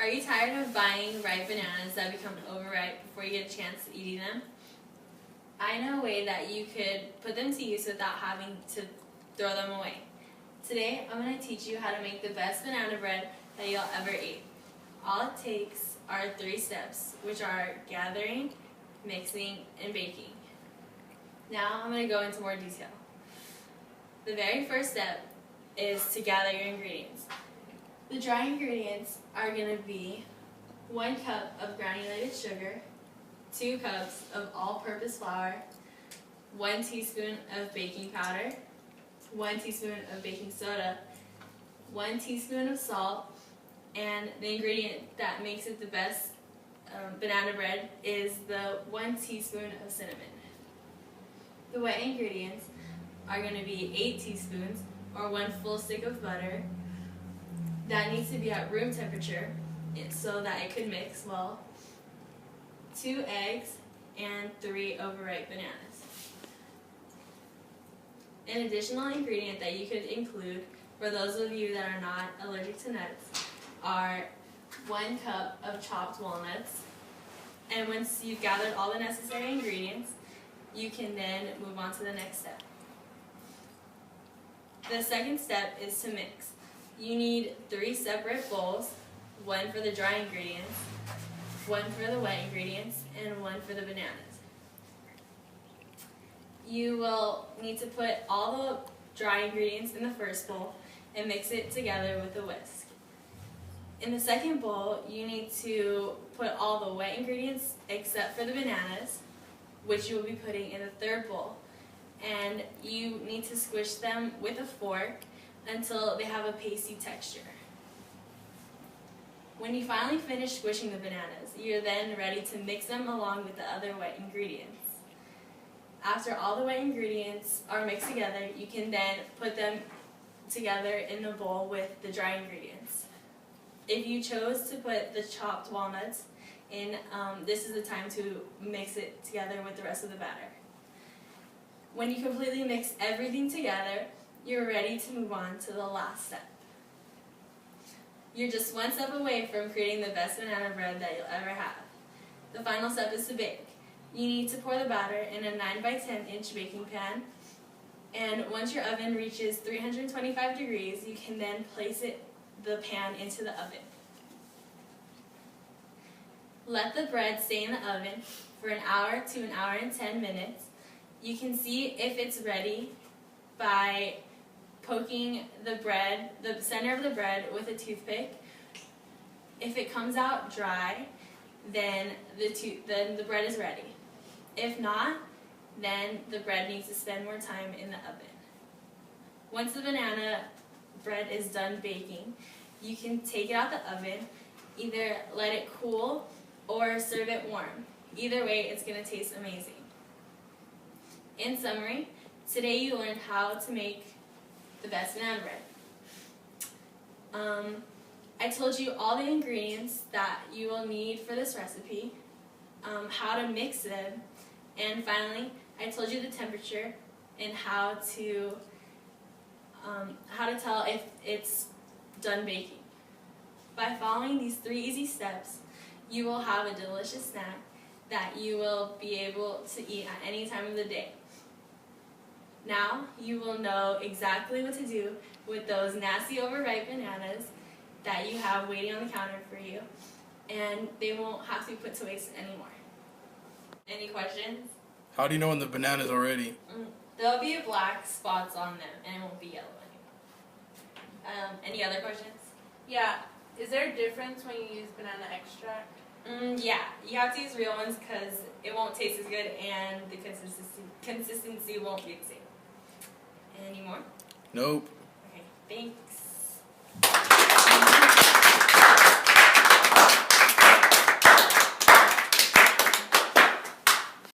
Are you tired of buying ripe bananas that become overripe before you get a chance to eating them? I know a way that you could put them to use without having to throw them away. Today, I'm going to teach you how to make the best banana bread that you'll ever eat. All it takes are 3 steps, which are gathering, mixing, and baking. Now, I'm going to go into more detail. The very first step is to gather your ingredients. The dry ingredients are going to be 1 cup of granulated sugar, 2 cups of all-purpose flour, 1 teaspoon of baking powder, 1 teaspoon of baking soda, 1 teaspoon of salt, and the ingredient that makes it the best banana bread is the 1 teaspoon of cinnamon. The wet ingredients are going to be 8 teaspoons or 1 full stick of butter. That needs to be at room temperature so that it could mix well. 2 eggs and 3 overripe bananas. An additional ingredient that you could include for those of you that are not allergic to nuts are 1 cup of chopped walnuts. And once you've gathered all the necessary ingredients, you can then move on to the next step. The second step is to mix. You need 3 separate bowls, 1 for the dry ingredients, 1 for the wet ingredients, and 1 for the bananas. You will need to put all the dry ingredients in the first bowl and mix it together with a whisk. In the second bowl, you need to put all the wet ingredients except for the bananas, which you will be putting in the third bowl. And you need to squish them with a fork until they have a pasty texture. When you finally finish squishing the bananas, you're then ready to mix them along with the other wet ingredients. After all the wet ingredients are mixed together, you can then put them together in the bowl with the dry ingredients. If you chose to put the chopped walnuts in, this is the time to mix it together with the rest of the batter. When you completely mix everything together, you're ready to move on to the last step. You're just 1 step away from creating the best banana bread that you'll ever have. The final step is to bake. You need to pour the batter in a 9 by 10 inch baking pan, and once your oven reaches 325 degrees, you can then place the pan into the oven. Let the bread stay in the oven for an hour to an hour and 10 minutes. You can see if it's ready by poking the center of the bread with a toothpick. If it comes out dry, then the bread is ready. If not, then the bread needs to spend more time in the oven. Once the banana bread is done baking, you can take it out the oven, either let it cool or serve it warm. Either way, it's going to taste amazing. In summary, today you learned how to make the best banana bread. I told you all the ingredients that you will need for this recipe, how to mix them, and finally, I told you the temperature and how to tell if it's done baking. By following these 3 easy steps, you will have a delicious snack that you will be able to eat at any time of the day. Now, you will know exactly what to do with those nasty overripe bananas that you have waiting on the counter for you, and they won't have to be put to waste anymore. Any questions? How do you know when the banana's are ready? There'll be black spots on them, and it won't be yellow anymore. Any other questions? Yeah. Is there a difference when you use banana extract? Yeah, you have to use real ones because it won't taste as good and the consistency won't be the same. Any more? Nope. Okay, thanks.